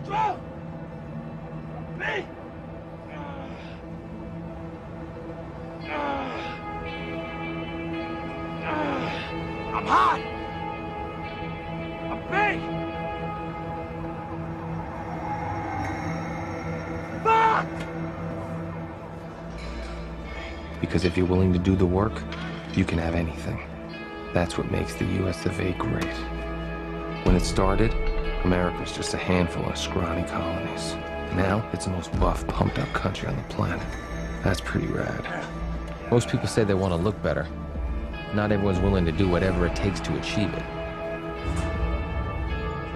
Strong! Me! I'm hot! I'm big! Fuck! Because if you're willing to do the work, you can have anything. That's what makes the US of A great. When it started, America was just a handful of scrawny colonies. Now, it's the most buff, pumped-up country on the planet. That's pretty rad. Most people say they want to look better. Not everyone's willing to do whatever it takes to achieve it.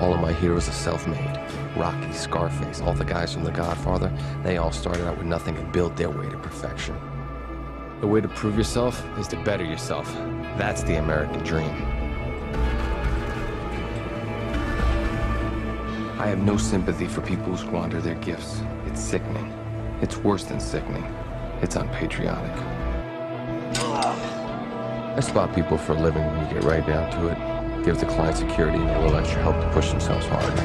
All of my heroes are self-made. Rocky, Scarface, all the guys from The Godfather, they all started out with nothing and built their way to perfection. The way to prove yourself is to better yourself. That's the American dream. I have no sympathy for people who squander their gifts. It's sickening. It's worse than sickening. It's unpatriotic. I spot people for a living when you get right down to it. Give the client security and a little extra help to push themselves harder.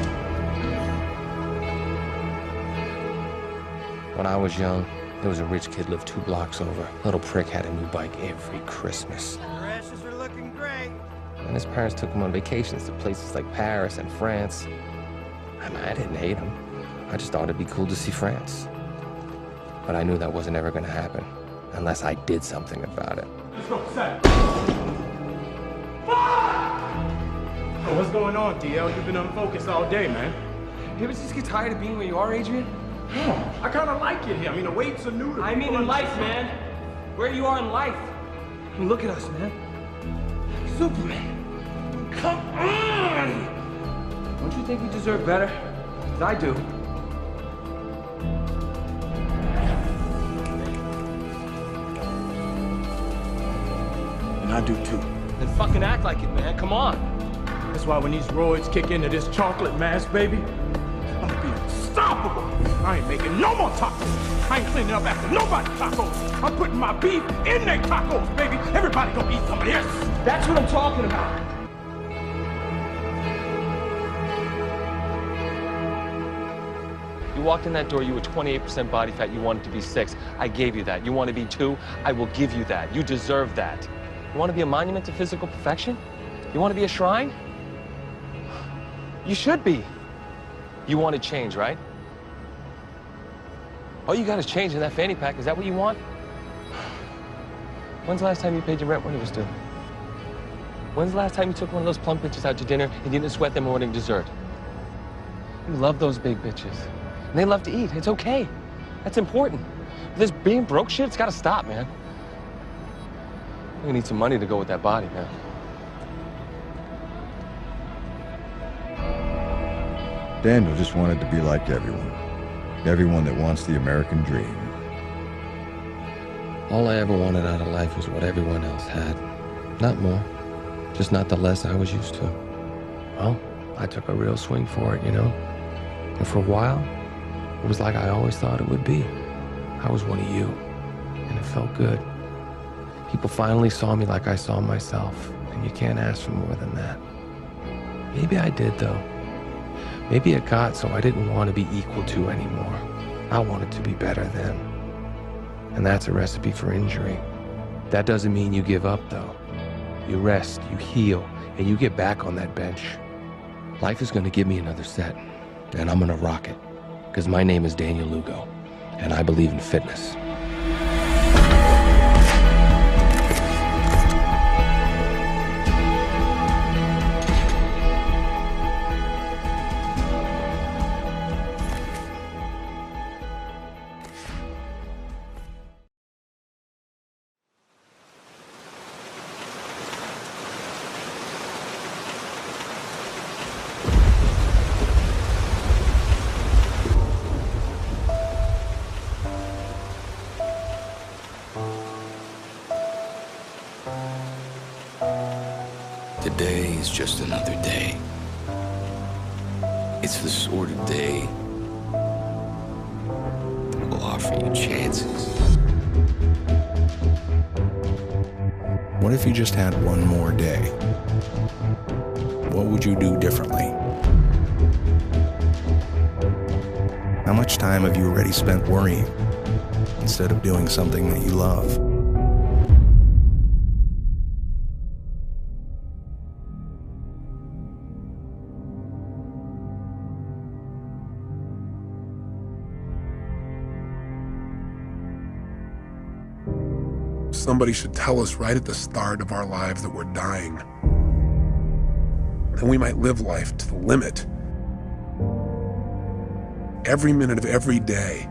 When I was young, there was a rich kid lived 2 blocks over. Little prick had a new bike every Christmas. Your ashes are looking great. And his parents took him on vacations to places like Paris and France. I mean, I didn't hate him. I just thought it'd be cool to see France. But I knew that wasn't ever gonna happen unless I did something about it. Let's go, set. Oh, what's going on, DL? You've been unfocused all day, man. You ever just get tired of being where you are, Adrian? No, I kind of like it here. I mean, the weights are new to I mean in life, man. Where you are in life. I mean, look at us, man. Superman. Come on! Don't you think we deserve better? 'Cause I do. And I do too. Then fucking act like it, man. Come on. That's why when these roids kick into this chocolate mass, baby, I'm gonna be unstoppable. I ain't making no more tacos. I ain't cleaning up after nobody's tacos. I'm putting my beef in their tacos, baby. Everybody gonna eat some of this. That's what I'm talking about. You walked in that door, you were 28% body fat, you wanted to be 6. I gave you that. You want to be 2? I will give you that. You deserve that. You want to be a monument to physical perfection? You want to be a shrine? You should be. You want to change, right? All you got is change in that fanny pack. Is that what you want? When's the last time you paid your rent when it was due? When's the last time you took one of those plump bitches out to dinner and you didn't sweat them morning dessert? You love those big bitches. And they love to eat. It's okay. That's important. This being broke shit, it's got to stop, man. We need some money to go with that body, man. Daniel just wanted to be like everyone. Everyone that wants the American dream. All I ever wanted out of life was what everyone else had. Not more. Just not the less I was used to. Well, I took a real swing for it, you know? And for a while, it was like I always thought it would be. I was one of you, and it felt good. People finally saw me like I saw myself, and you can't ask for more than that. Maybe I did, though. Maybe it got so I didn't want to be equal to anymore. I wanted to be better then. And that's a recipe for injury. That doesn't mean you give up, though. You rest, you heal, and you get back on that bench. Life is going to give me another set, and I'm going to rock it. Because my name is Daniel Lugo, and I believe in fitness. Today is just another day. It's the sort of day that will offer you chances. What if you just had one more day? what would you do differently? How much time have you already spent worrying instead of doing something that you love? Somebody should tell us right at the start of our lives that we're dying. Then we might live life to the limit. Every minute of every day.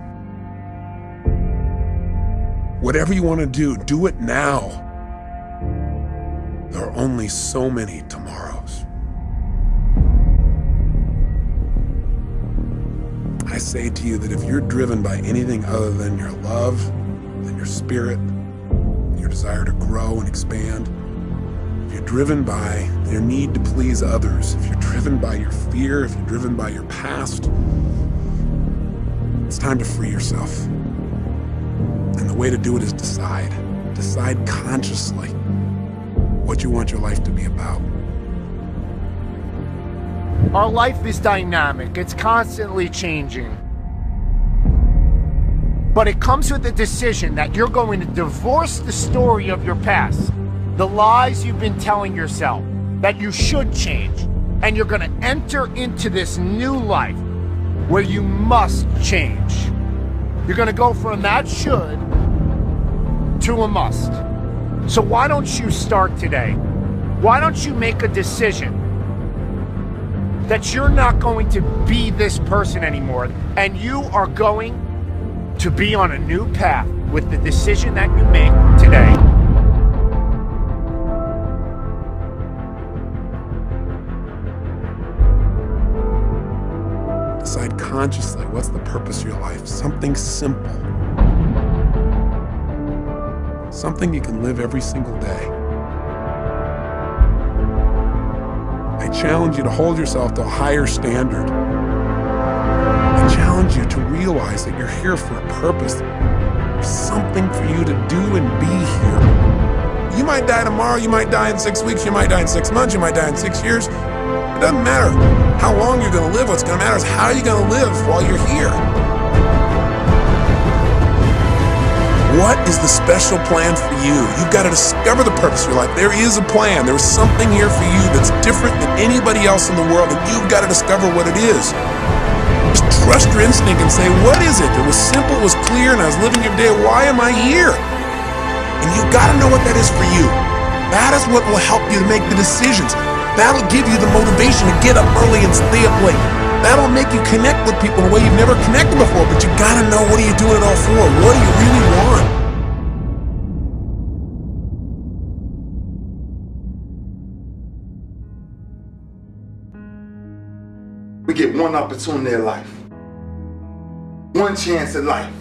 Whatever you want to do it now. There are only so many tomorrows. I say to you that if you're driven by anything other than your love, than your spirit, your desire to grow and expand, if you're driven by your need to please others, if you're driven by your fear, if you're driven by your past, it's time to free yourself. And the way to do it is decide. Decide consciously what you want your life to be about. Our life is dynamic. It's constantly changing. But it comes with a decision that you're going to divorce the story of your past, the lies you've been telling yourself that you should change, and you're going to enter into this new life where you must change. You're going to go from that should to a must. So why don't you start today? Why don't you make a decision that you're not going to be this person anymore, and you are going to be on a new path with the decision that you make today. Decide consciously what's the purpose of your life. Something simple. Something you can live every single day. I challenge you to hold yourself to a higher standard. I challenge you to realize that you're here for a purpose. There's something for you to do and be here. You might die tomorrow, you might die in 6 weeks, you might die in 6 months, you might die in 6 years. It doesn't matter how long you're going to live. What's going to matter is how you're going to live while you're here. What is the special plan for you? You've got to discover the purpose of your life. There is a plan. There is something here for you that's different than anybody else in the world, and you've got to discover what it is. Just trust your instinct and say, what is it? It was simple, it was clear, and I was living your day. Why am I here? And you've got to know what that is for you. That is what will help you to make the decisions. That'll give you the motivation to get up early and stay up late. That'll make you connect with people in a way you've never connected before, but you got to know, what are you doing it all for? What do you really want? We get one opportunity in life, one chance in life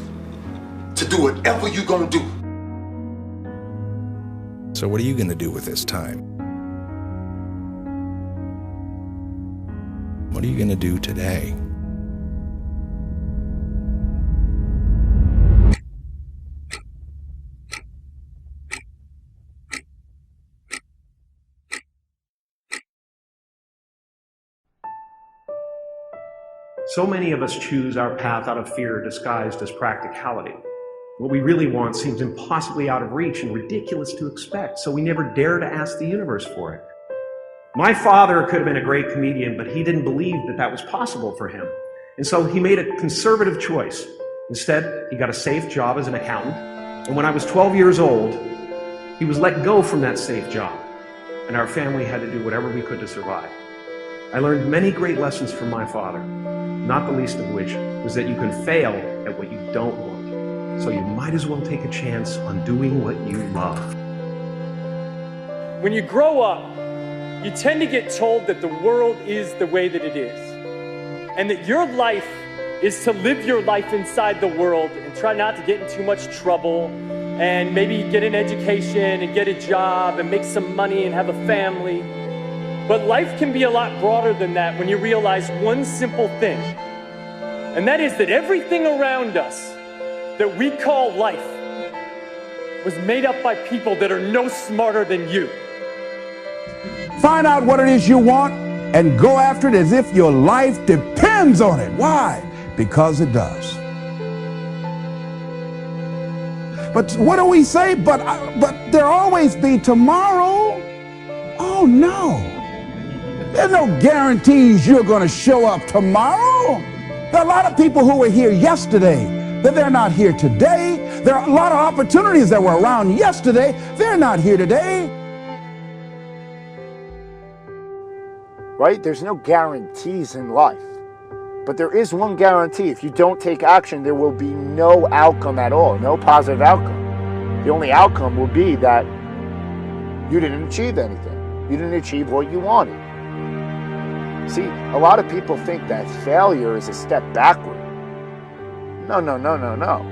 to do whatever you're gonna do. So what are you gonna do with this time? What are you gonna do today? So many of us choose our path out of fear disguised as practicality. What we really want seems impossibly out of reach and ridiculous to expect, so we never dare to ask the universe for it. My father could have been a great comedian, but he didn't believe that that was possible for him. And so he made a conservative choice. Instead, he got a safe job as an accountant. And when I was 12 years old, he was let go from that safe job. And our family had to do whatever we could to survive. I learned many great lessons from my father, not the least of which was that you can fail at what you don't want. So you might as well take a chance on doing what you love. When you grow up, you tend to get told that the world is the way that it is, and that your life is to live your life inside the world and try not to get in too much trouble, and maybe get an education and get a job and make some money and have a family. But life can be a lot broader than that when you realize one simple thing, and that is that everything around us that we call life was made up by people that are no smarter than you. Find out what it is you want, and go after it as if your life depends on it. Why? Because it does. But what do we say? But there'll always be tomorrow. Oh no. There's no guarantees you're going to show up tomorrow. There are a lot of people who were here yesterday that they're not here today. There are a lot of opportunities that were around yesterday. They're not here today. Right? There's no guarantees in life. But there is one guarantee. If you don't take action, there will be no outcome at all, no positive outcome. The only outcome will be that you didn't achieve anything. You didn't achieve what you wanted. See, a lot of people think that failure is a step backward. No, no, no, no, no.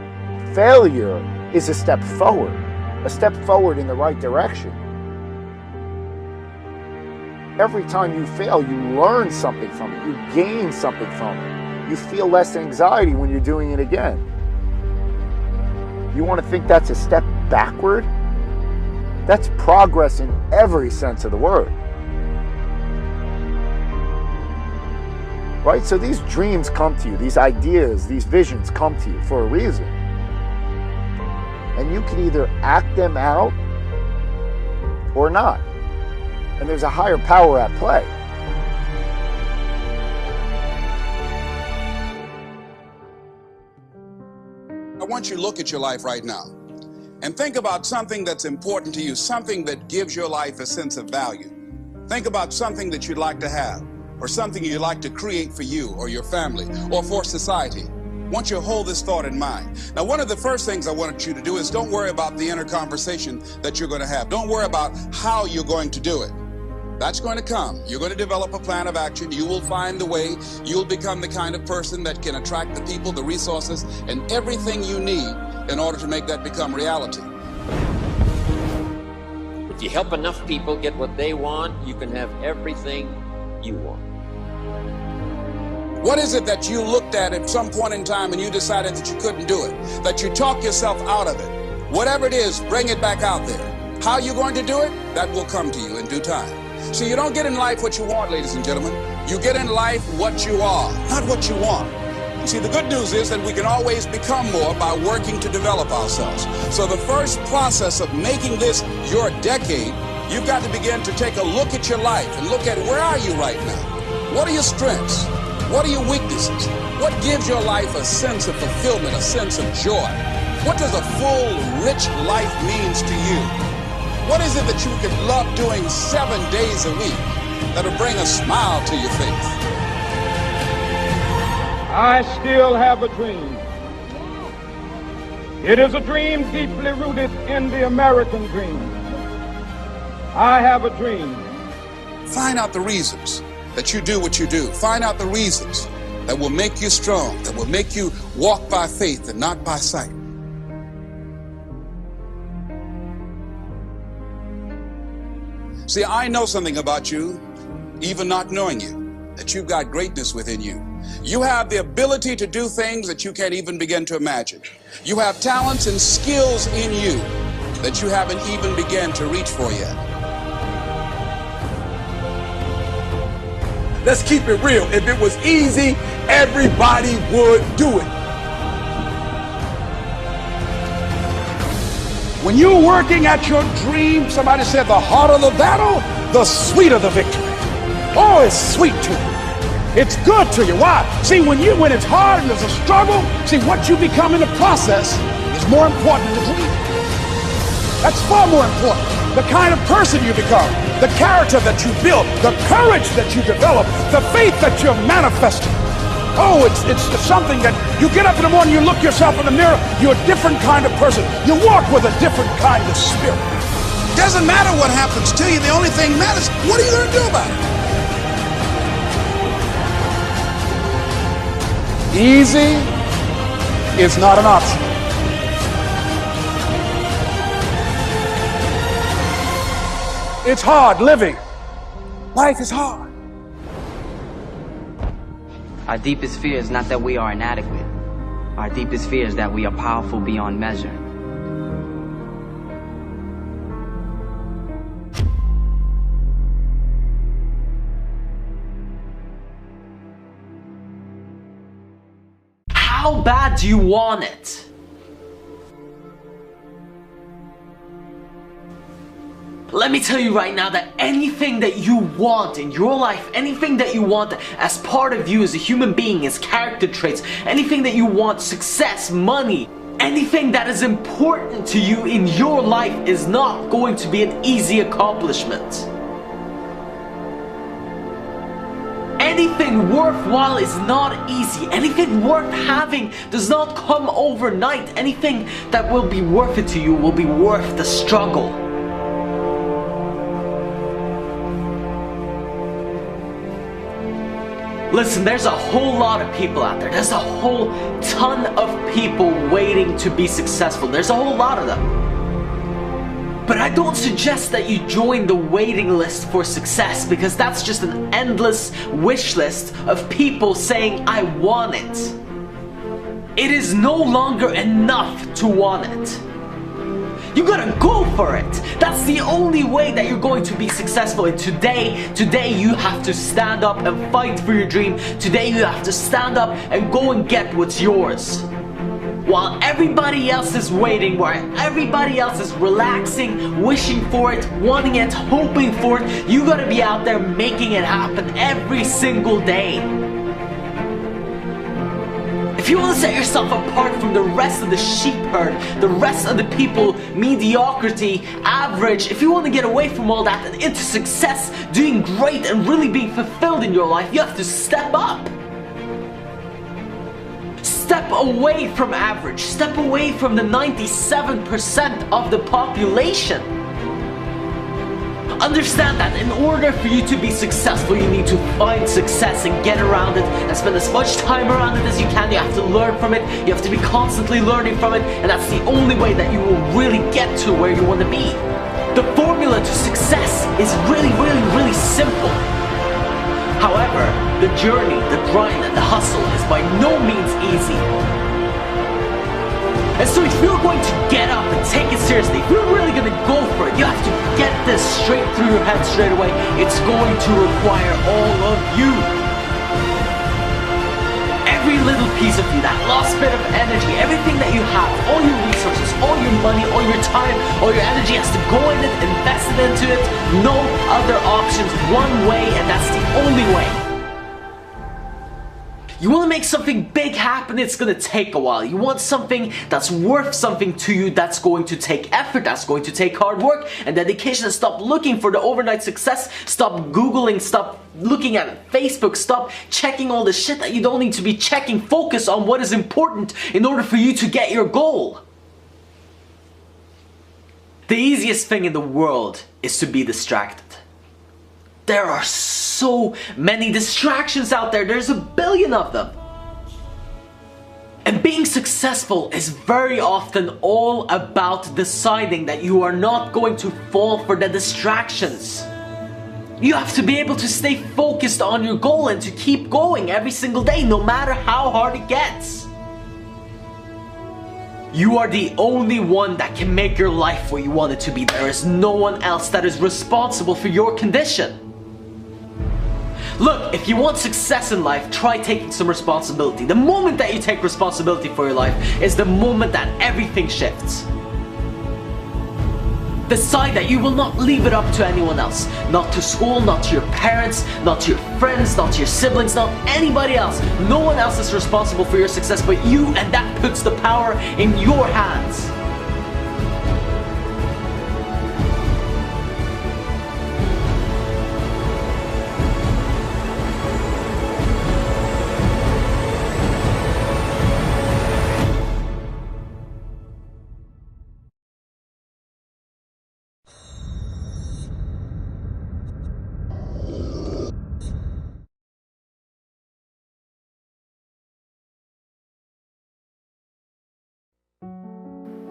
Failure is a step forward in the right direction. Every time you fail, you learn something from it. You gain something from it. You feel less anxiety when you're doing it again. You want to think that's a step backward? That's progress in every sense of the word. Right? So these dreams come to you, these ideas, these visions come to you for a reason. And you can either act them out or not. And there's a higher power at play. I want you to look at your life right now and think about something that's important to you, something that gives your life a sense of value. Think about something that you'd like to have, or something you'd like to create for you or your family or for society. I want you to hold this thought in mind. Now, one of the first things I want you to do is don't worry about the inner conversation that you're going to have. Don't worry about how you're going to do it. That's going to come. You're going to develop a plan of action. You will find the way. You'll become the kind of person that can attract the people, the resources, and everything you need in order to make that become reality. If you help enough people get what they want, you can have everything you want. What is it that you looked at some point in time and you decided that you couldn't do it? That you talked yourself out of it? Whatever it is, bring it back out there. How you're going to do it? That will come to you in due time. See, you don't get in life what you want, ladies and gentlemen. You get in life what you are, not what you want. You see, the good news is that we can always become more by working to develop ourselves. So the first process of making this your decade, you've got to begin to take a look at your life and look at where are you right now? What are your strengths? What are your weaknesses? What gives your life a sense of fulfillment, a sense of joy? What does a full, rich life means to you? What is it that you can love doing 7 days a week that'll bring a smile to your face? I still have a dream. It is a dream deeply rooted in the American dream. I have a dream. Find out the reasons that you do what you do. Find out the reasons that will make you strong, that will make you walk by faith and not by sight. See, I know something about you, even not knowing you, that you've got greatness within you. You have the ability to do things that you can't even begin to imagine. You have talents and skills in you that you haven't even begun to reach for yet. Let's keep it real. If it was easy, everybody would do it. When you're working at your dream, somebody said the harder the battle, the sweeter the victory. Oh, it's sweet to you. It's good to you. Why? See, when it's hard and there's a struggle, see, what you become in the process is more important than the dream. That's far more important. The kind of person you become, the character that you build, the courage that you develop, the faith that you're manifesting. Oh, it's something that you get up in the morning, you look yourself in the mirror, you're a different kind of person. You walk with a different kind of spirit. Doesn't matter what happens to you. The only thing matters, what are you going to do about it? Easy is not an option. It's hard living. Life is hard. Our deepest fear is not that we are inadequate. Our deepest fear is that we are powerful beyond measure. How bad do you want it? Let me tell you right now that anything that you want in your life, anything that you want as part of you as a human being, as character traits, anything that you want, success, money, anything that is important to you in your life is not going to be an easy accomplishment. Anything worthwhile is not easy. Anything worth having does not come overnight. Anything that will be worth it to you will be worth the struggle. Listen, there's a whole lot of people out there. There's a whole ton of people waiting to be successful. There's a whole lot of them. But I don't suggest that you join the waiting list for success, because that's just an endless wish list of people saying, I want it. It is no longer enough to want it. You gotta go for it. That's the only way that you're going to be successful. And today you have to stand up and fight for your dream. Today you have to stand up and go and get what's yours. While everybody else is waiting, while everybody else is relaxing, wishing for it, wanting it, hoping for it, you gotta be out there making it happen every single day. If you want to set yourself apart from the rest of the sheep herd, the rest of the people, mediocrity, average, if you want to get away from all that and into success, doing great and really being fulfilled in your life, you have to step up. Step away from average. Step away from the 97% of the population. Understand that in order for you to be successful, you need to find success and get around it and spend as much time around it as you can. You have to learn from it. You have to be constantly learning from it, and that's the only way that you will really get to where you want to be. The formula to success is really simple. However, the journey, the grind, and the hustle is by no means easy. And so if you're going to get up and take it seriously, if you're really going to go for it, you have to get this straight through your head straight away. It's going to require all of you. Every little piece of you, that last bit of energy, everything that you have, all your resources, all your money, all your time, all your energy has to go in it, invest it into it. No other options, one way, and that's the only way. You want to make something big happen, it's going to take a while. You want something that's worth something to you, that's going to take effort, that's going to take hard work and dedication. And stop looking for the overnight success. Stop Googling, stop looking at Facebook, stop checking all the shit that you don't need to be checking. Focus on what is important in order for you to get your goal. The easiest thing in the world is to be distracted. There are so many distractions out there. There's a billion of them. And being successful is very often all about deciding that you are not going to fall for the distractions. You have to be able to stay focused on your goal and to keep going every single day, no matter how hard it gets. You are the only one that can make your life what you want it to be. There is no one else that is responsible for your condition. Look, if you want success in life, try taking some responsibility. The moment that you take responsibility for your life is the moment that everything shifts. Decide that you will not leave it up to anyone else. Not to school, not to your parents, not to your friends, not to your siblings, not anybody else. No one else is responsible for your success but you, and that puts the power in your hands.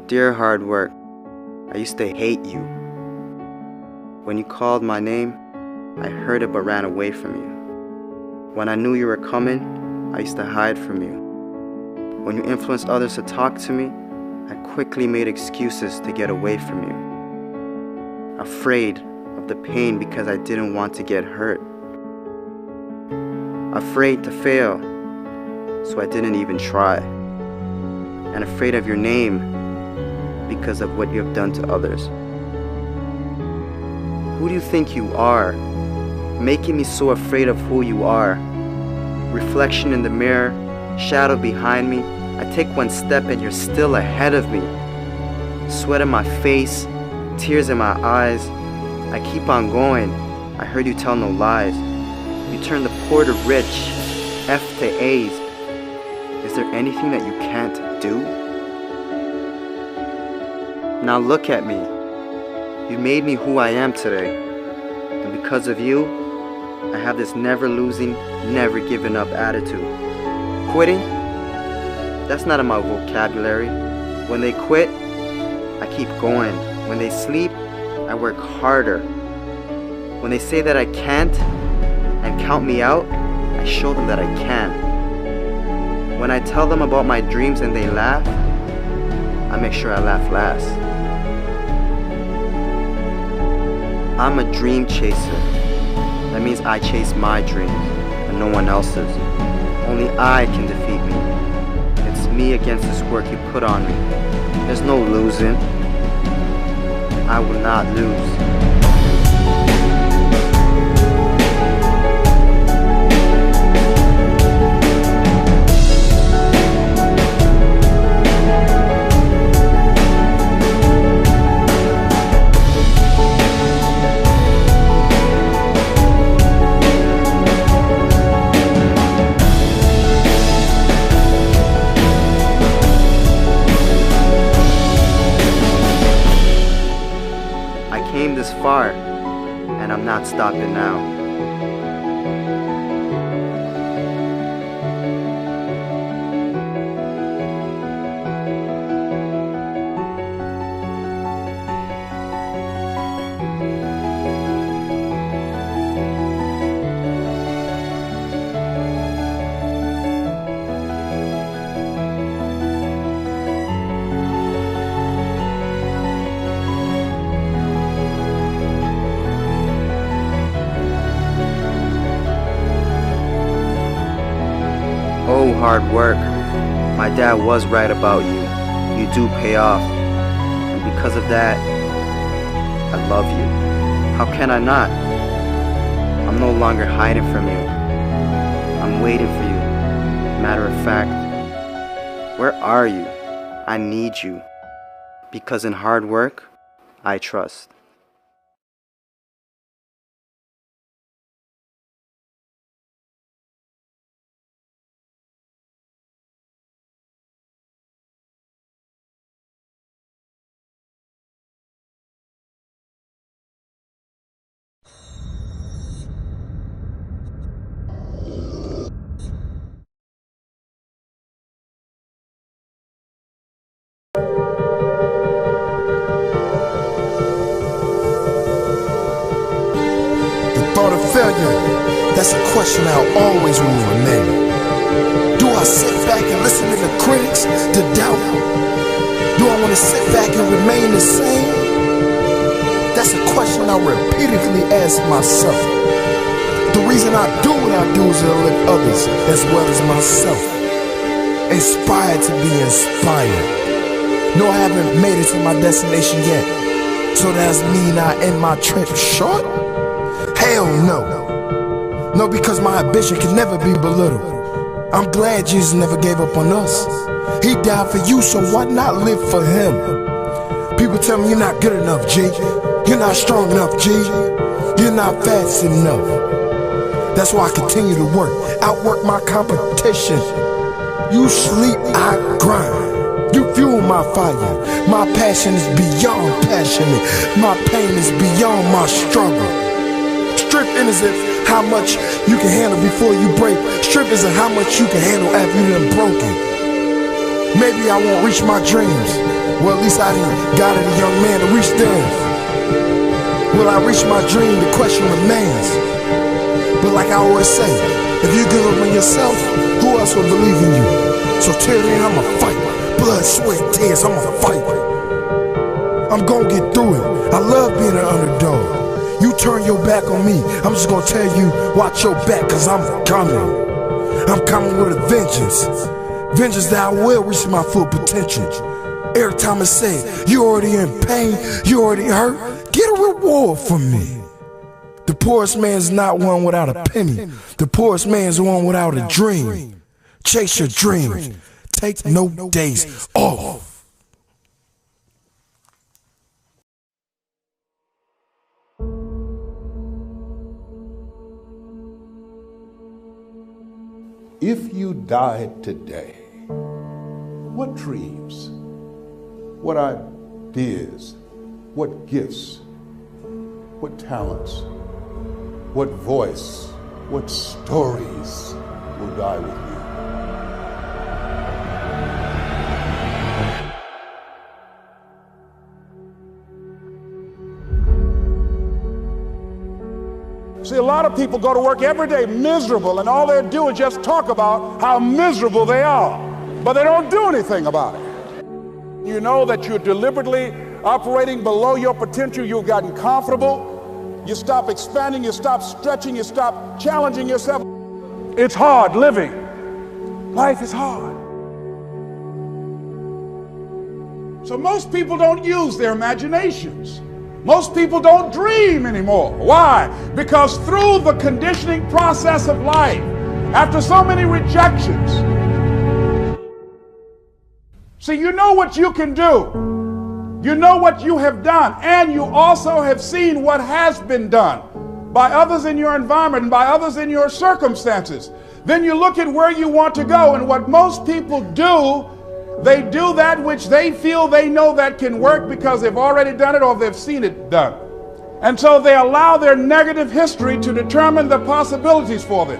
Dear hard work, I used to hate you. When you called my name, I heard it but ran away from you. When I knew you were coming, I used to hide from you. When you influenced others to talk to me, I quickly made excuses to get away from you. Afraid of the pain because I didn't want to get hurt. Afraid to fail, so I didn't even try. and afraid of your name because of what you have done to others. Who do you think you are, making me so afraid of who you are? Reflection in the mirror, shadow behind me. I take one step and you're still ahead of me. Sweat in my face, tears in my eyes. I keep on going. I heard you tell no lies. You turn the poor to rich, F to A's. Is there anything that you can't do? Now look at me. You made me who I am today. And because of you, I have this never losing, never giving up attitude. Quitting? That's not in my vocabulary. When they quit, I keep going. When they sleep, I work harder. When they say that I can't and count me out, I show them that I can. When I tell them about my dreams and they laugh, I make sure I laugh last. I'm a dream chaser. That means I chase my dreams and no one else's. Only I can defeat me. It's me against this work you put on me. There's no losing. I will not lose. This far, and I'm not stopping now. Oh, hard work. My dad was right about you. You do pay off. And because of that, I love you. How can I not? I'm no longer hiding from you. I'm waiting for you. Matter of fact, where are you? I need you. Because in hard work, I trust. Thought of failure, that's a question I'll always will remain. Do I sit back and listen to the critics, to doubt? Do I want to sit back and remain the same? That's a question I repeatedly ask myself. The reason I do what I do is to lift others as well as myself. Inspired to be inspired. No, I haven't made it to my destination yet. So does that mean I end my trip short? Hell no. No, because my ambition can never be belittled. I'm glad Jesus never gave up on us. He died for you, so why not live for him? People tell me you're not good enough, G. You're not strong enough, G. You're not fast enough. That's why I continue to work, outwork my competition. You sleep, I grind. You fuel my fire. My passion is beyond passionate. My pain is beyond my struggle. Strength isn't how much you can handle before you break. Strength isn't how much you can handle after you done broken. Maybe I won't reach my dreams. Well, at least I done guided a young man to reach theirs. Will I reach my dream? The question remains. But like I always say, if you give up on yourself, who else will believe in you? So till then, I'ma fight. Blood, sweat, tears, I'ma fight. I'm gonna get through it. I love being an underdog. You turn your back on me, I'm just gonna tell you, watch your back, cause I'm coming. I'm coming with a vengeance. Vengeance that I will reach my full potential. Every time I say, you already in pain, you already hurt, get a reward from me. The poorest man's not one without a penny. The poorest man's one without a dream. Chase your dreams. Take no days off. If you died today, what dreams, what ideas, what gifts, what talents, what voice, what stories will die with you? See, a lot of people go to work every day miserable, and all they do is just talk about how miserable they are, but they don't do anything about it. You know that you're deliberately operating below your potential. You've gotten comfortable. You stop expanding, you stop stretching, you stop challenging yourself. It's hard living. Life is hard. So most people don't use their imaginations. Most people don't dream anymore. Why? Because through the conditioning process of life, after so many rejections, see, you know what you can do. You know what you have done, and you also have seen what has been done by others in your environment and by others in your circumstances. Then you look at where you want to go, and what most people do, they do that which they feel they know that can work because they've already done it or they've seen it done. And so they allow their negative history to determine the possibilities for them.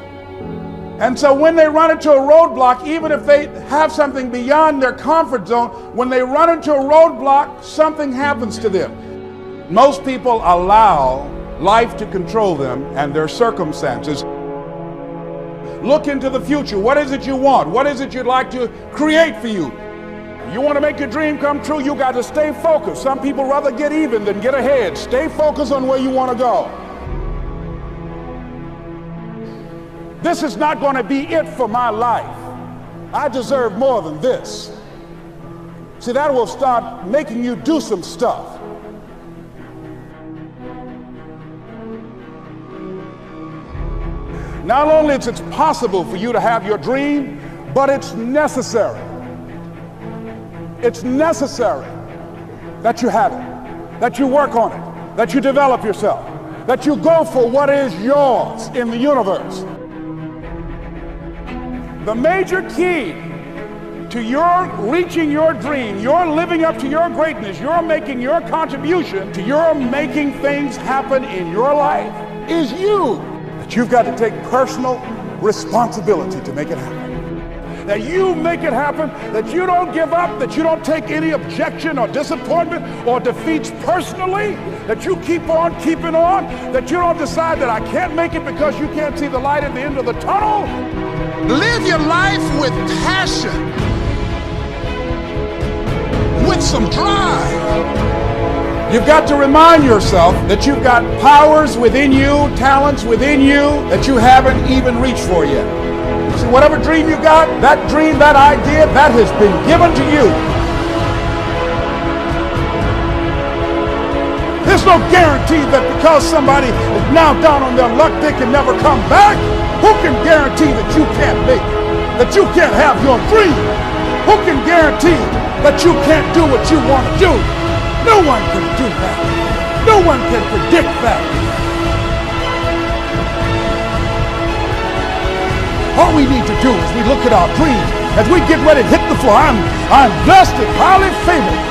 And so when they run into a roadblock, even if they have something beyond their comfort zone, when they run into a roadblock, something happens to them. Most people allow life to control them and their circumstances. Look into the future. What is it you want? What is it you'd like to create for you? You want to make your dream come true, you got to stay focused. Some people rather get even than get ahead. Stay focused on where you want to go. This is not going to be it for my life. I deserve more than this. See, that will start making you do some stuff. Not only is it possible for you to have your dream, but it's necessary. It's necessary that you have it, that you work on it, that you develop yourself, that you go for what is yours in the universe. The major key to your reaching your dream, your living up to your greatness, your making your contribution to your making things happen in your life is you. That you've got to take personal responsibility to make it happen. That you make it happen, that you don't give up, that you don't take any objection or disappointment or defeats personally, that you keep on keeping on, that you don't decide that I can't make it because you can't see the light at the end of the tunnel. Live your life with passion, with some drive. You've got to remind yourself that you've got powers within you, talents within you that you haven't even reached for yet. See, whatever dream you got, that dream, that idea, that has been given to you. There's no guarantee that because somebody is now down on their luck, they can never come back. Who can guarantee that you can't make it? That you can't have your dream? Who can guarantee that you can't do what you want to do? No one can do that. No one can predict that. All we need to do is we look at our dreams as we get ready to hit the floor. I'm blessed and highly favored.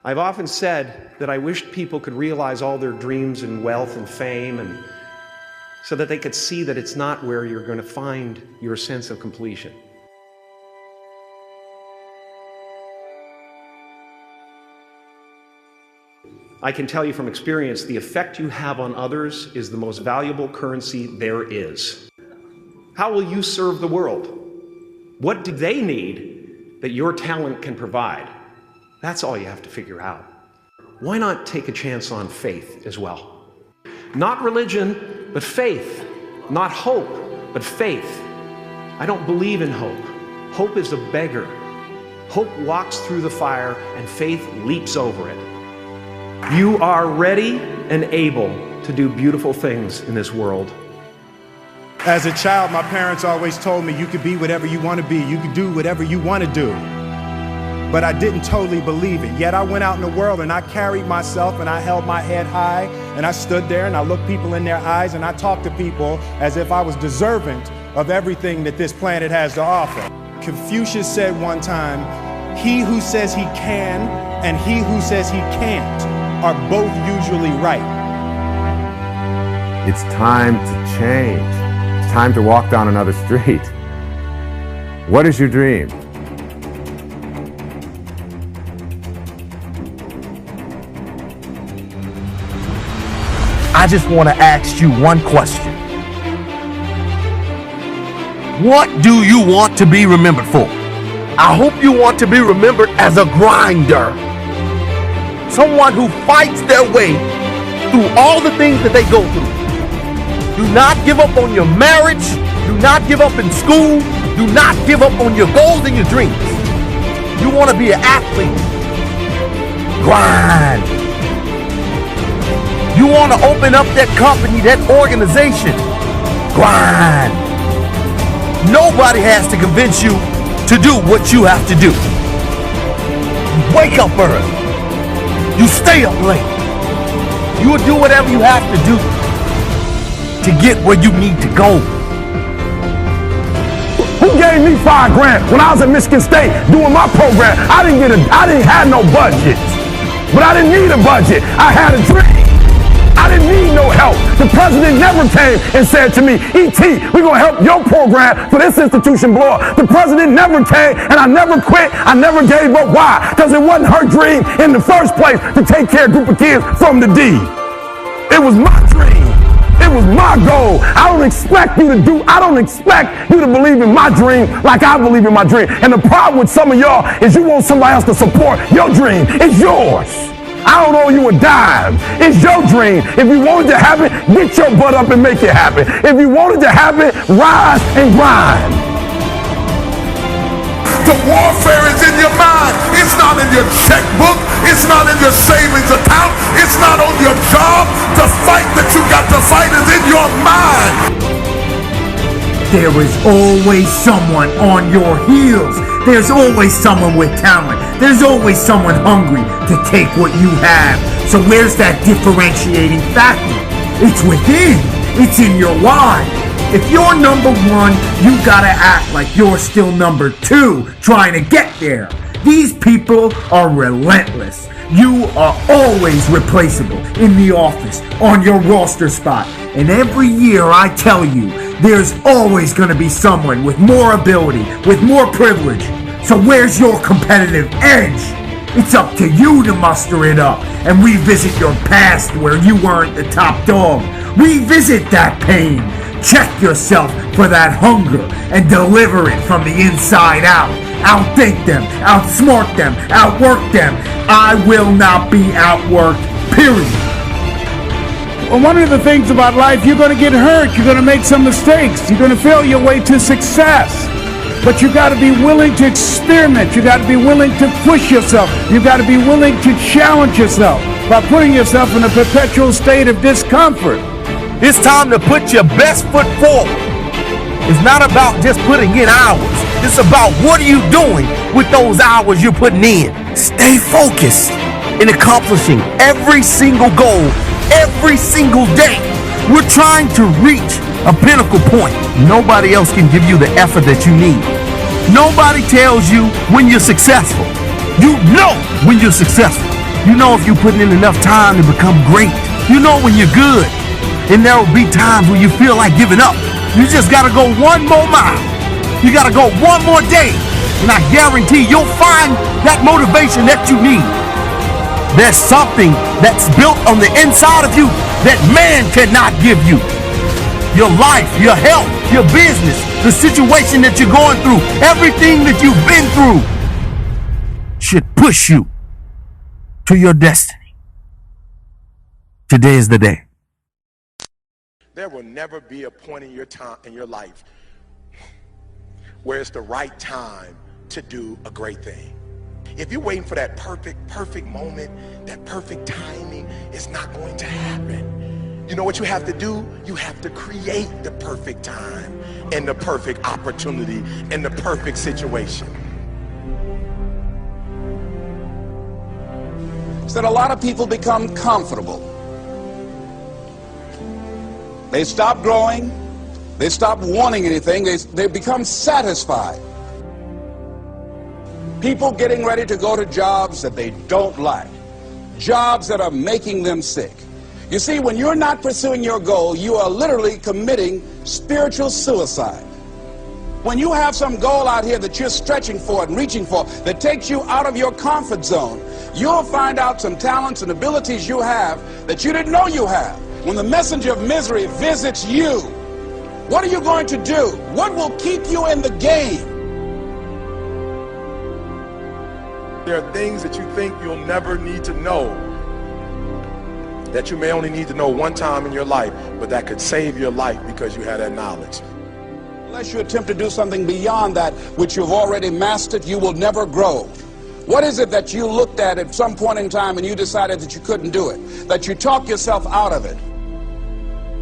I've often said that I wished people could realize all their dreams in wealth and fame, and so that they could see that it's not where you're going to find your sense of completion. I can tell you from experience, the effect you have on others is the most valuable currency there is. How will you serve the world? What do they need that your talent can provide? That's all you have to figure out. Why not take a chance on faith as well? Not religion, but faith. Not hope, but faith. I don't believe in hope. Hope is a beggar. Hope walks through the fire and faith leaps over it. You are ready and able to do beautiful things in this world. As a child, my parents always told me you could be whatever you want to be. You could do whatever you want to do. But I didn't totally believe it. Yet I went out in the world and I carried myself and I held my head high and I stood there and I looked people in their eyes and I talked to people as if I was deserving of everything that this planet has to offer. Confucius said one time, "He who says he can and he who says he can't are both usually right." It's time to change. It's time to walk down another street. What is your dream? I just want to ask you one question. What do you want to be remembered for? I hope you want to be remembered as a grinder. Someone who fights their way through all the things that they go through. Do not give up on your marriage. Do not give up in school. Do not give up on your goals and your dreams. You want to be an athlete. Grind. You want to open up that company, that organization. Grind. Nobody has to convince you to do what you have to do. Wake up early. You stay up late. You will do whatever you have to do to get where you need to go. Who gave me $5 grand when I was at Michigan State doing my program? I didn't have no budget, but I didn't need a budget. I had a dream. I didn't need no help. The president never came and said to me, "E.T., we're going to help your program for this institution blow up." The president never came, and I never quit. I never gave up. Why? Because it wasn't her dream in the first place to take care of a group of kids from the D. It was my dream. It was my goal. I don't expect you to believe in my dream like I believe in my dream. And the problem with some of y'all is you want somebody else to support your dream. It's yours. I don't owe you a dime. It's your dream. If you want it to happen, get your butt up and make it happen. If you want it to happen, rise and grind. The warfare is in your mind. It's not in your checkbook. It's not in your savings account. It's not on your job. The fight that you got to fight is in your mind. There is always someone on your heels. There's always someone with talent. There's always someone hungry to take what you have. So where's that differentiating factor? It's within. It's in your why. If you're number one, you gotta act like you're still number two, trying to get there. These people are relentless. You are always replaceable in the office, on your roster spot. And every year I tell you, there's always going to be someone with more ability, with more privilege. So where's your competitive edge? It's up to you to muster it up and revisit your past where you weren't the top dog. Revisit that pain. Check yourself for that hunger and deliver it from the inside out. Outthink them, outsmart them, outwork them. I will not be outworked, period. Well, one of the things about life, you're going to get hurt. You're going to make some mistakes. You're going to fail your way to success. But you got to be willing to experiment. You got to be willing to push yourself. You got to be willing to challenge yourself by putting yourself in a perpetual state of discomfort. It's time to put your best foot forward. It's not about just putting in hours. It's about what are you doing with those hours you're putting in. Stay focused in accomplishing every single goal, every single day. We're trying to reach a pinnacle point. Nobody else can give you the effort that you need. Nobody tells you when you're successful. You know when you're successful. You know if you're putting in enough time to become great. You know when you're good. And there will be times when you feel like giving up. You just got to go one more mile. You got to go one more day. And I guarantee you'll find that motivation that you need. There's something that's built on the inside of you that man cannot give you. Your life, your health, your business, the situation that you're going through, everything that you've been through should push you to your destiny. Today is the day. There will never be a point in your time in your life where it's the right time to do a great thing. If you're waiting for that perfect moment, that perfect timing, it's not going to happen. You know what you have to do? You have to create the perfect time and the perfect opportunity and the perfect situation. So that a lot of people become comfortable. They stop growing. They stop wanting anything. They become satisfied. People getting ready to go to jobs that they don't like. Jobs that are making them sick. You see, when you're not pursuing your goal, you are literally committing spiritual suicide. When you have some goal out here that you're stretching for and reaching for that takes you out of your comfort zone, you'll find out some talents and abilities you have that you didn't know you have. When the messenger of misery visits you, what are you going to do? What will keep you in the game? There are things that you think you'll never need to know, that you may only need to know one time in your life, but that could save your life because you had that knowledge. Unless you attempt to do something beyond that which you've already mastered, you will never grow. What is it that you looked at some point in time and you decided that you couldn't do it, that you talked yourself out of it?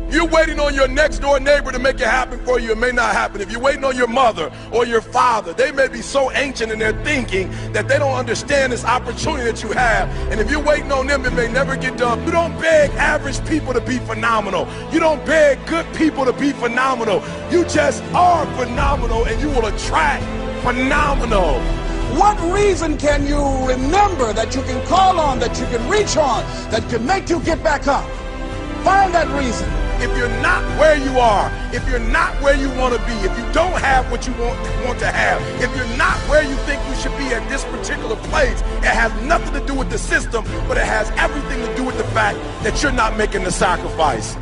You're waiting on your next door neighbor to make it happen for you. It may not happen. If you're waiting on your mother or your father, they may be so ancient in their thinking that they don't understand this opportunity that you have. And if you're waiting on them, it may never get done. You don't beg average people to be phenomenal. You don't beg good people to be phenomenal. You just are phenomenal, and you will attract phenomenal. What reason can you remember that you can call on, that you can reach on, that can make you get back up? Find that reason. If you're not where you are, if you're not where you want to be, if you don't have what you want to have, if you're not where you think you should be at this particular place, it has nothing to do with the system, but it has everything to do with the fact that you're not making the sacrifice.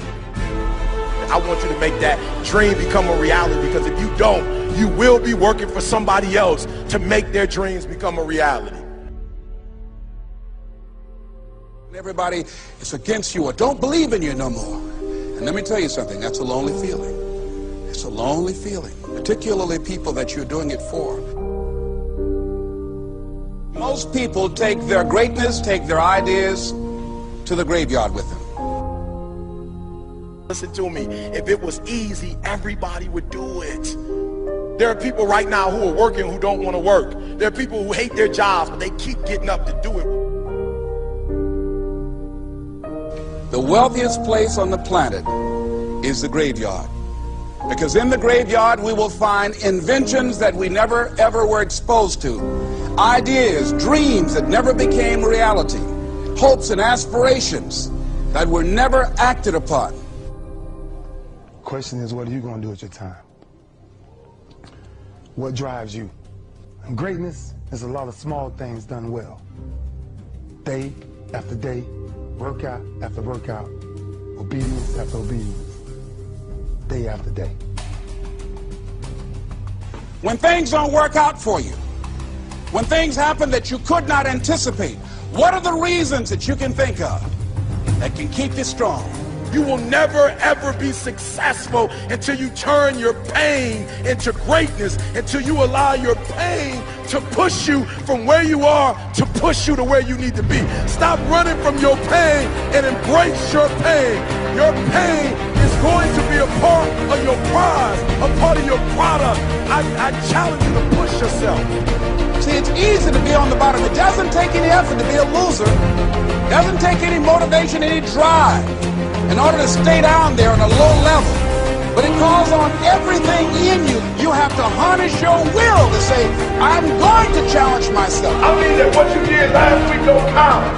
I want you to make that dream become a reality, because if you don't, you will be working for somebody else to make their dreams become a reality. Everybody is against you or don't believe in you no more. And let me tell you something, that's a lonely feeling. It's a lonely feeling, particularly people that you're doing it for. Most people take their greatness, take their ideas to the graveyard with them. Listen to me, if it was easy, everybody would do it. There are people right now who are working who don't want to work. There are people who hate their jobs, but they keep getting up to do it. The wealthiest place on the planet is the graveyard. Because in the graveyard we will find inventions that we never ever were exposed to. Ideas, dreams that never became reality. Hopes and aspirations that were never acted upon. Question is, what are you going to do with your time? What drives you? And greatness is a lot of small things done well. Day after day, workout after workout, obedience after obedience, day after day. When things don't work out for you, when things happen that you could not anticipate, what are the reasons that you can think of that can keep you strong? You will never ever be successful until you turn your pain into greatness, until you allow your pain to push you from where you are to push you to where you need to be. Stop running from your pain and embrace your pain. Your pain is going to be a part of your prize, a part of your product. I challenge you to push yourself. See, it's easy to be on the bottom. It doesn't take any effort to be a loser. It doesn't take any motivation, any drive in order to stay down there on a low level. But it calls on everything in you. You have to harness your will to say, I'm going to challenge myself. I mean that what you did last week don't count.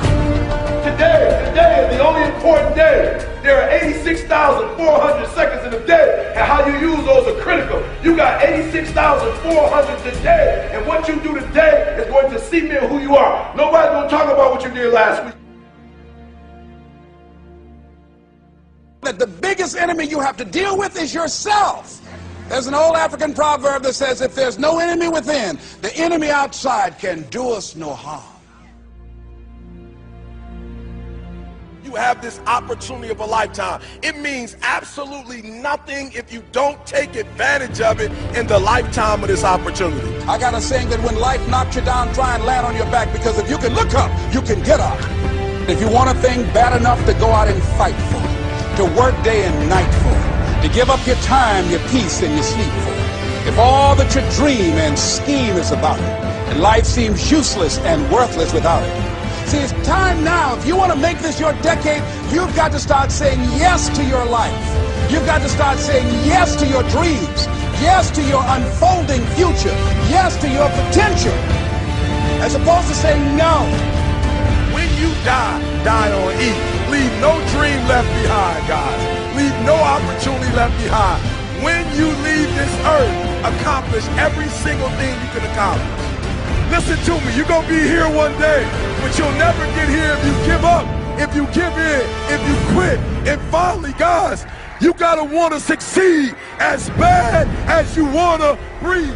the only important day. There are 86,400 seconds in a day, and how you use those are critical. You got 86,400 today, and what you do today is going to cement who you are. Nobody's going to talk about what you did last week. That the biggest enemy you have to deal with is yourself. There's an old African proverb that says, if there's no enemy within, the enemy outside can do us no harm. You have this opportunity of a lifetime. It means absolutely nothing if you don't take advantage of it in the lifetime of this opportunity. I got a saying that when life knocks you down, try and land on your back, because if you can look up, you can get up. If you want a thing bad enough to go out and fight for it, to work day and night for it, to give up your time, your peace, and your sleep for it, if all that you dream and scheme is about it, and life seems useless and worthless without it, see, it's time now. If you want to make this your decade, you've got to start saying yes to your life. You've got to start saying yes to your dreams, yes to your unfolding future, yes to your potential, as opposed to saying no. When you die, die on E. Leave no dream left behind, guys. Leave no opportunity left behind. When you leave this earth, accomplish every single thing you can accomplish. Listen to me, you're going to be here one day, but you'll never get here if you give up, if you give in, if you quit. And finally, guys, you got to want to succeed as bad as you want to breathe.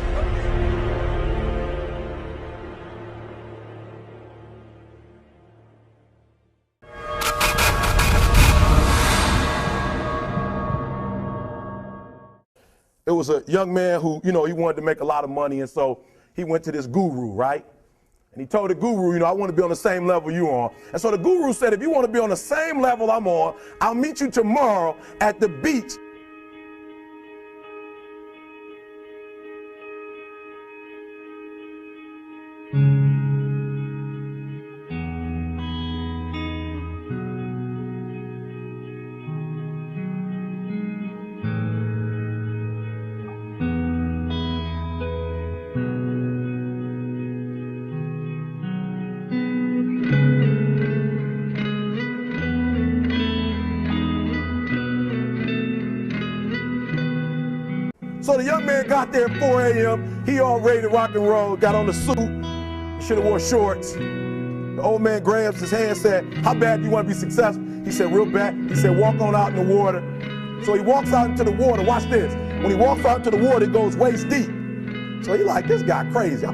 It was a young man who, he wanted to make a lot of money, and so he went to this guru, right? And he told the guru, I want to be on the same level you are. And so the guru said, if you want to be on the same level I'm on, I'll meet you tomorrow at the beach. So the young man got there at 4 a.m. He all ready to rock and roll, got on the suit, should have wore shorts. The old man grabs his hand and said, how bad do you want to be successful? He said, real bad. He said, walk on out in the water. So he walks out into the water. Watch this. When he walks out into the water, it goes waist deep. So he like, this guy crazy.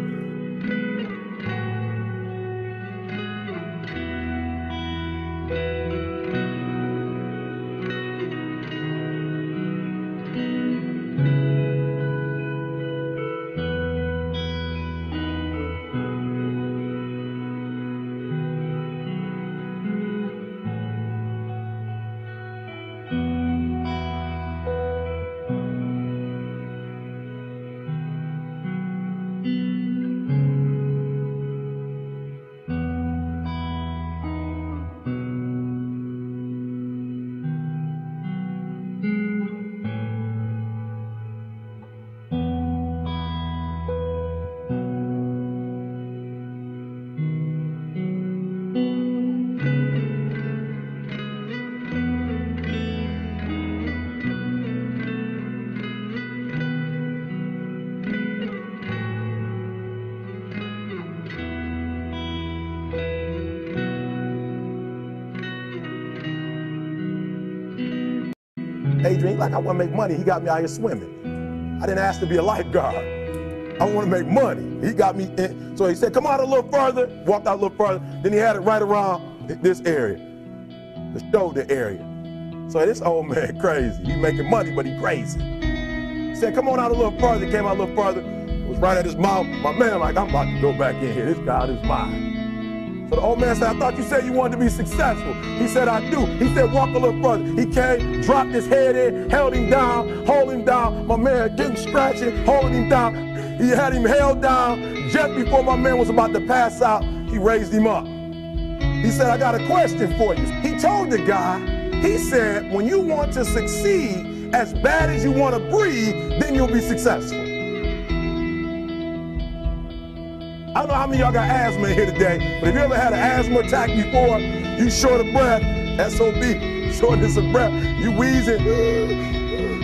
Adrian, like, I want to make money. He got me out here swimming. I didn't ask to be a lifeguard. I want to make money. He got me in. So he said, come out a little further. Walked out a little further. Then he had it right around this area, the shoulder area. So this old man crazy. He making money, but he crazy. He said, come on out a little further. He came out a little further. It was right at his mouth. My man like, I'm about to go back in here. This guy is mine. So the old man said, I thought you said you wanted to be successful. He said, I do. He said, walk a little further. He came, dropped his head in, held him down, hold him down. My man getting scratching, holding him down. He had him held down. Just before my man was about to pass out, he raised him up. He said, I got a question for you. He told the guy, he said, when you want to succeed as bad as you want to breathe, then you'll be successful. I don't know how many of y'all got asthma in here today, but if you ever had an asthma attack before, you short of breath, SOB, shortness of breath. You wheezing.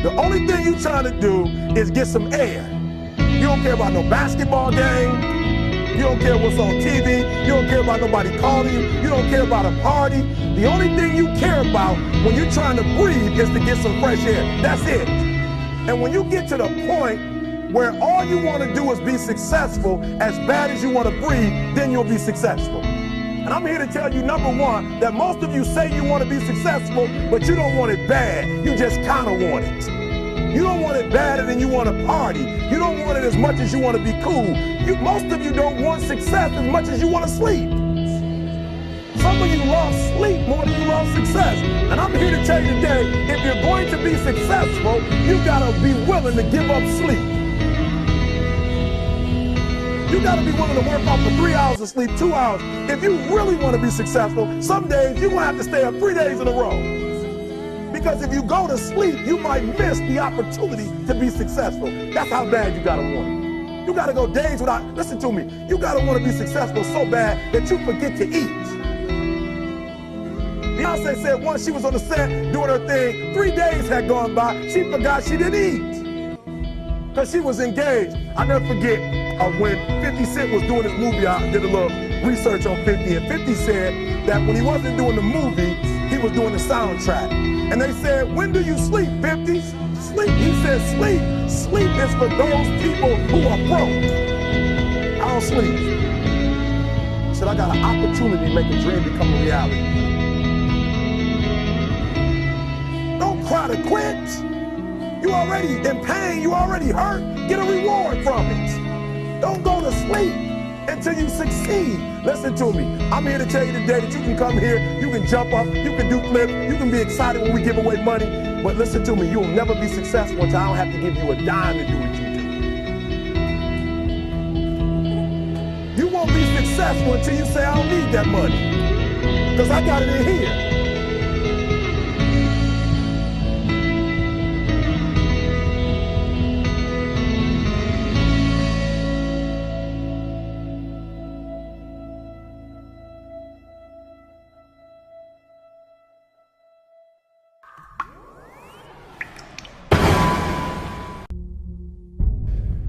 The only thing you trying to do is get some air. You don't care about no basketball game. You don't care what's on TV. You don't care about nobody calling you. You don't care about a party. The only thing you care about when you're trying to breathe is to get some fresh air. That's it. And when you get to the point where all you want to do is be successful as bad as you want to breathe, then you'll be successful. And I'm here to tell you, number one, that most of you say you want to be successful, but you don't want it bad. You just kind of want it. You don't want it badder than you want to party. You don't want it as much as you want to be cool. Most of you don't want success as much as you want to sleep. Some of you love sleep more than you love success. And I'm here to tell you today, if you're going to be successful, you got to be willing to give up sleep. You got to be willing to work off for 3 hours of sleep, 2 hours. If you really want to be successful, some days you're going to have to stay up 3 days in a row. Because if you go to sleep, you might miss the opportunity to be successful. That's how bad you got to want it. You got to go days without, listen to me, you got to want to be successful so bad that you forget to eat. Beyonce said once she was on the set doing her thing, 3 days had gone by, she forgot she didn't eat. Because she was engaged. I never forget when 50 Cent was doing his movie, I did a little research on 50, and 50 said that when he wasn't doing the movie, he was doing the soundtrack. And they said, when do you sleep, 50? Sleep. He said, sleep. Sleep is for those people who are broke. I don't sleep. He said, I got an opportunity to make a dream become a reality. Don't cry to quit. You already in pain. You already hurt. Get a reward from it. Don't go to sleep until you succeed. Listen to me. I'm here to tell you today that you can come here, you can jump up, you can do flips, you can be excited when we give away money. But listen to me, you'll never be successful until I don't have to give you a dime to do what you do. You won't be successful until you say, I don't need that money. Because I got it in here.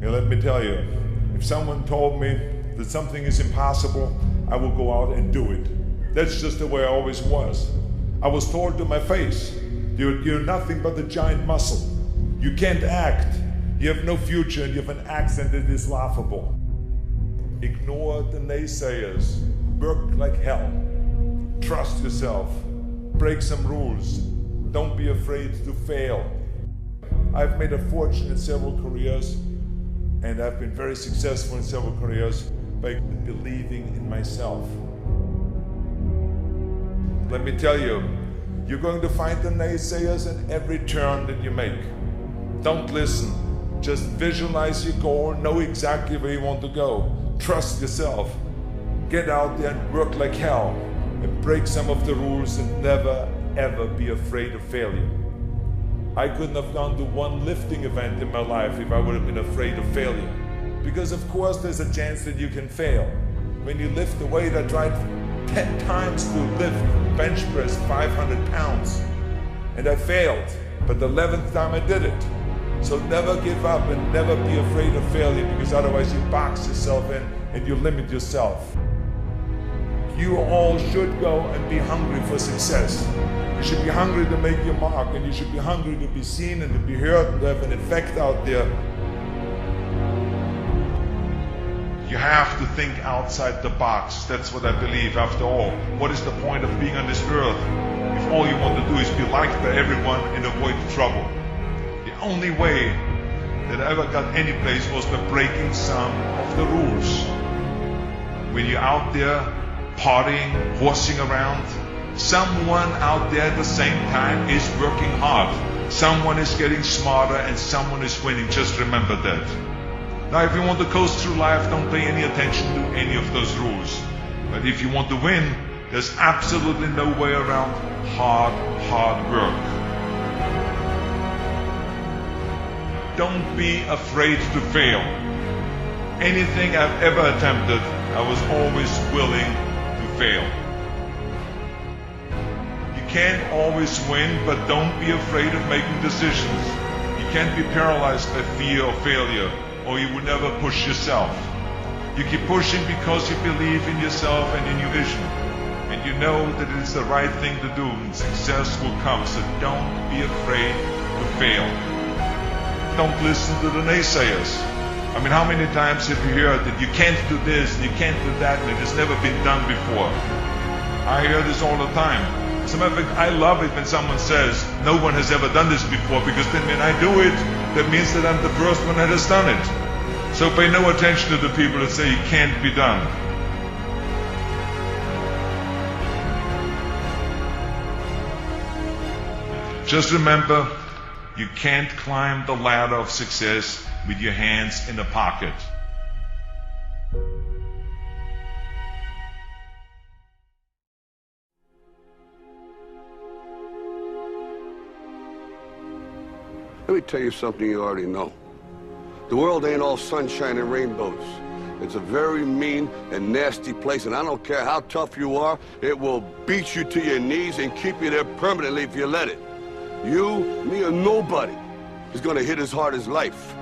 Let me tell you, if someone told me that something is impossible, I will go out and do it. That's just the way I always was. I was told to my face, you're nothing but a giant muscle. You can't act. You have no future and you have an accent that is laughable. Ignore the naysayers. Work like hell. Trust yourself. Break some rules. Don't be afraid to fail. I've made a fortune in several careers, and I've been very successful in several careers by believing in myself. Let me tell you, you're going to find the naysayers in every turn that you make. Don't listen. Just visualize your goal, know exactly where you want to go. Trust yourself. Get out there and work like hell, and break some of the rules, and never ever be afraid of failure. I couldn't have gone to one lifting event in my life if I would have been afraid of failure. Because of course there's a chance that you can fail. When you lift the weight, I tried 10 times to lift bench press 500 pounds. And I failed, but the 11th time I did it. So never give up and never be afraid of failure, because otherwise you box yourself in and you limit yourself. You all should go and be hungry for success. You should be hungry to make your mark, and you should be hungry to be seen and to be heard and to have an effect out there. You have to think outside the box. That's what I believe. After all, what is the point of being on this earth if all you want to do is be liked by everyone and avoid trouble? The only way that I ever got any place was by breaking some of the rules. When you're out there partying, horsing around, someone out there at the same time is working hard. Someone is getting smarter and someone is winning. Just remember that. Now, if you want to coast through life, don't pay any attention to any of those rules. But if you want to win, there's absolutely no way around hard work. Don't be afraid to fail. Anything I've ever attempted, I was always willing to fail. can't always win, but don't be afraid of making decisions. You can't be paralyzed by fear or failure, or you will never push yourself. You keep pushing because you believe in yourself and in your vision. And you know that it is the right thing to do, and success will come. So don't be afraid to fail. Don't listen to the naysayers. I mean, how many times have you heard that you can't do this, and you can't do that, and it has never been done before? I hear this all the time. As a matter of fact, I love it when someone says, no one has ever done this before, because then when I do it, that means that I'm the first one that has done it. So pay no attention to the people that say it can't be done. Just remember, you can't climb the ladder of success with your hands in a pocket. Let me tell you something you already know. The world ain't all sunshine and rainbows. It's a very mean and nasty place, and I don't care how tough you are, it will beat you to your knees and keep you there permanently if you let it. You, me, or nobody is gonna hit as hard as life.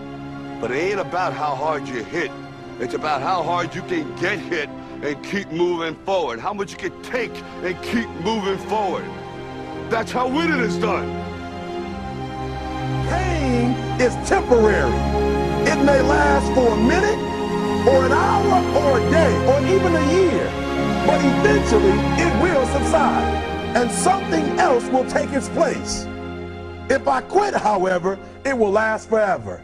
But it ain't about how hard you hit. It's about how hard you can get hit and keep moving forward. How much you can take and keep moving forward. That's how winning is done. Pain is temporary. It may last for a minute, or an hour, or a day, or even a year. But eventually, it will subside, and something else will take its place. If I quit, however, it will last forever.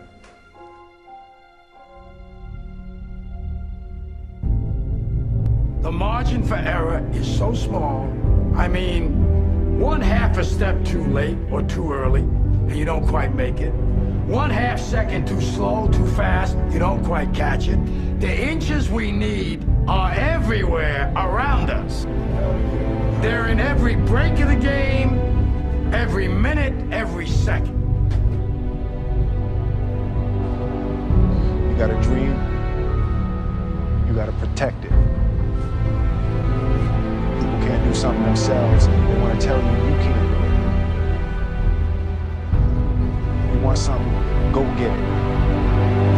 The margin for error is so small. I mean, 1/2 a step too late or too early, and you don't quite make it. 1/2 second too slow, too fast, you don't quite catch it. The inches we need are everywhere around us. They're in every break of the game, every minute, every second. You got a dream, you got to protect it. People can't do something themselves, they want to tell you you can't do it. You want something, go get it.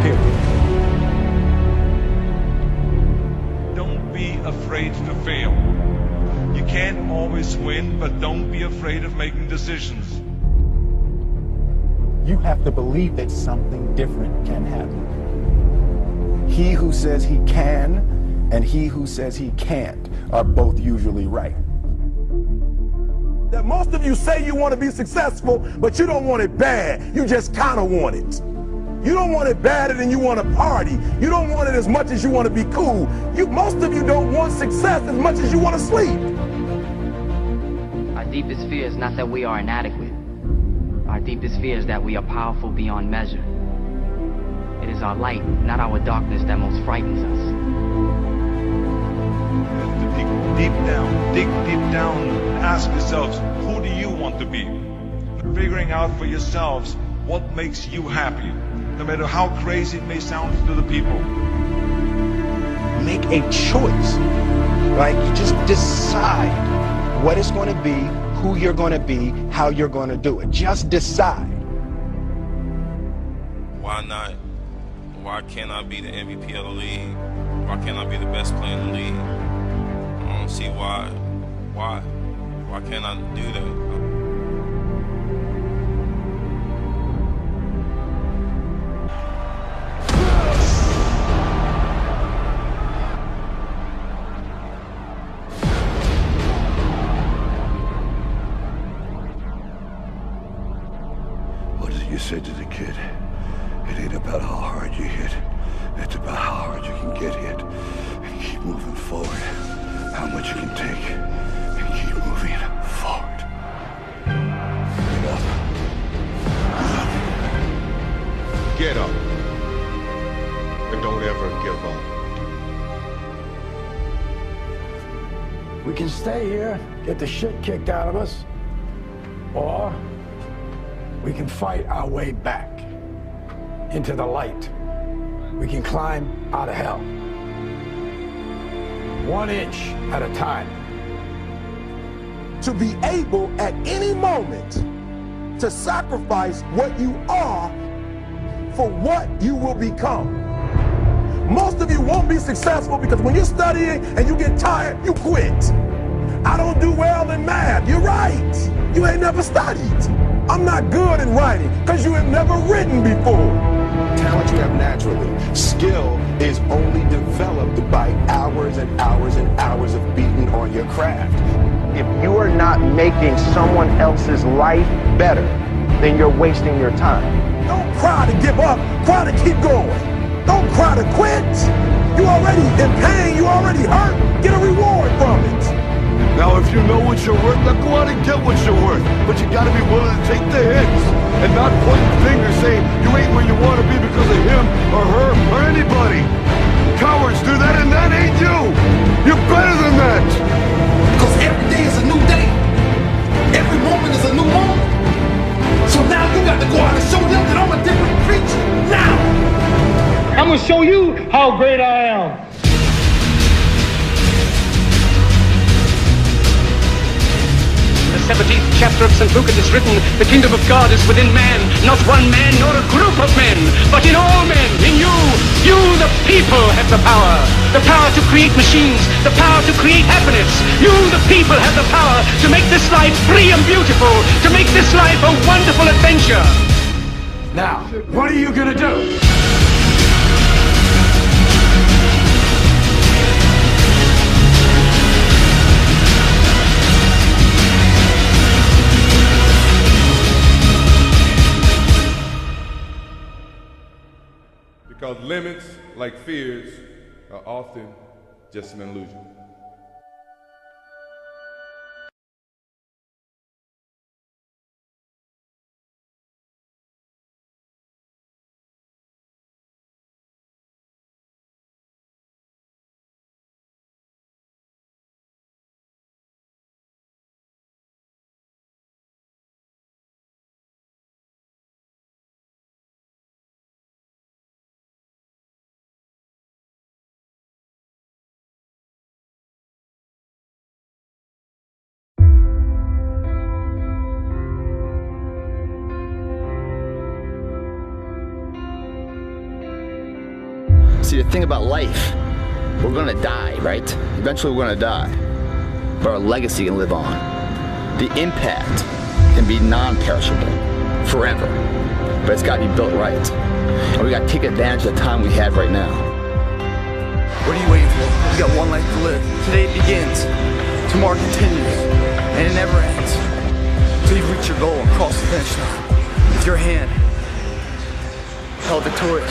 Period. Don't be afraid to fail. You can't always win, but don't be afraid of making decisions. You have to believe that something different can happen. He who says he can and he who says he can't are both usually right. That most of you say you want to be successful, but you don't want it bad. You just kind of want it. You don't want it badder than you want to party. You don't want it as much as you want to be cool. Most of you don't want success as much as you want to sleep. Our deepest fear is not that we are inadequate. Our deepest fear is that we are powerful beyond measure. It is our light, not our darkness, that most frightens us. Dig deep down, and ask yourselves, who do you want to be? Figuring out for yourselves what makes you happy, no matter how crazy it may sound to the people. Make a choice, right? You just decide what it's going to be, who you're going to be, how you're going to do it. Just decide. Why not? Why can't I be the MVP of the league? Why can't I be the best player in the league? I don't see why. Why can't I do that? What is it you said to the kid? It ain't about how hard you hit. It's about how hard you can get hit and keep moving forward. How much you can take and keep moving forward. Get up. Get up. And don't ever give up. We can stay here, get the shit kicked out of us, or we can fight our way back into the light. We can climb out of hell. 1 inch at a time. to be able at any moment to sacrifice what you are for what you will become. Most of you won't be successful because when you're studying and you get tired, you quit. I don't do well in math. You're right. You ain't never studied. I'm not good in writing because you have never written before. Talent you have naturally. Skill is only developed by hours and hours and hours of beating on your craft. If you are not making someone else's life better, then you're wasting your time. Don't cry to give up. Cry to keep going. Don't cry to quit. You already in pain. You already hurt. Get a reward from it. Now, if you know what you're worth, now go out and get what you're worth. But you gotta be willing to take the hits and not point the finger saying you ain't where you want to be because of him or her or anybody. Cowards do that, and that ain't you. You're better than that. Because every day is a new day. Every moment is a new moment. So now you got to go out and show them that I'm a different creature. Now! I'm going to show you how great I am. The 17th chapter of St. Luke it is written, the kingdom of God is within man, not one man nor a group of men, but in all men, in you. You, the people, have the power to create machines, the power to create happiness. You, the people, have the power to make this life free and beautiful, to make this life a wonderful adventure. Now, what are you gonna do? Because limits, like fears, are often just an illusion. See, the thing about life, we're gonna die, right? Eventually we're gonna die. But our legacy can live on. The impact can be non-perishable, forever. But it's gotta be built right. And we gotta take advantage of the time we have right now. What are you waiting for? You got one life to live. Today it begins. Tomorrow continues. And it never ends. Until you reach your goal and cross the finish line. With your hand held victorious.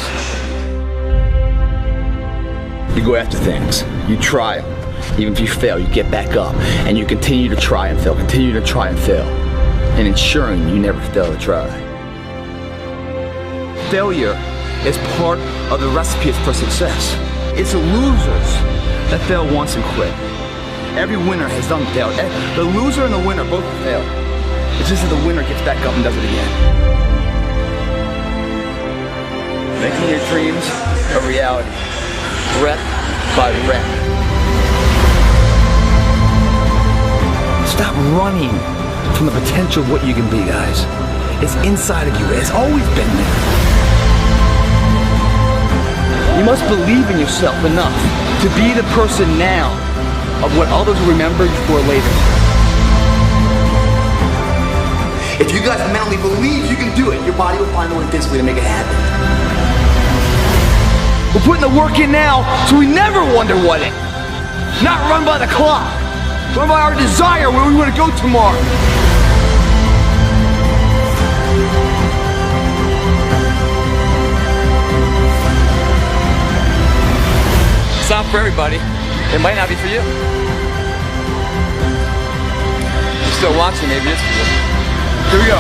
You go after things, you try them. Even if you fail, you get back up, and you continue to try and fail, continue to try and fail, and ensuring you never fail to try. Failure is part of the recipe for success. It's the losers that fail once and quit. Every winner has done fail. The loser and the winner both fail. It's just that the winner gets back up and does it again. Making your dreams a reality. Rep by rep. Stop running from the potential of what you can be, guys. It's inside of you. It's always been there. You must believe in yourself enough to be the person now of what others will remember you for later. If you guys mentally believe you can do it, your body will find a way physically to make it happen. We're putting the work in now, so we never wonder what it. Not run by the clock. Run by our desire where we want to go tomorrow. It's not for everybody. It might not be for you. You're still watching, maybe it's for you. Here we go.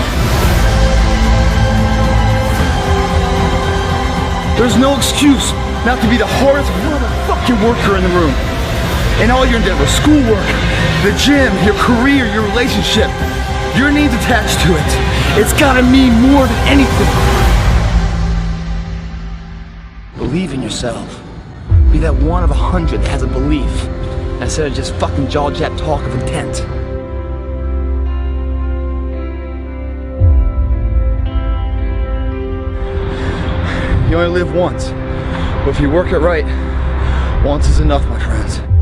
There's no excuse not to be the hardest motherfucking worker in the room. In all your endeavors, schoolwork, the gym, your career, your relationship, your needs attached to it. It's gotta mean more than anything. Believe in yourself. Be that one of 100 that has a belief, instead of just fucking jaw-jab talk of intent. You only live once. But if you work it right, once is enough, my friends.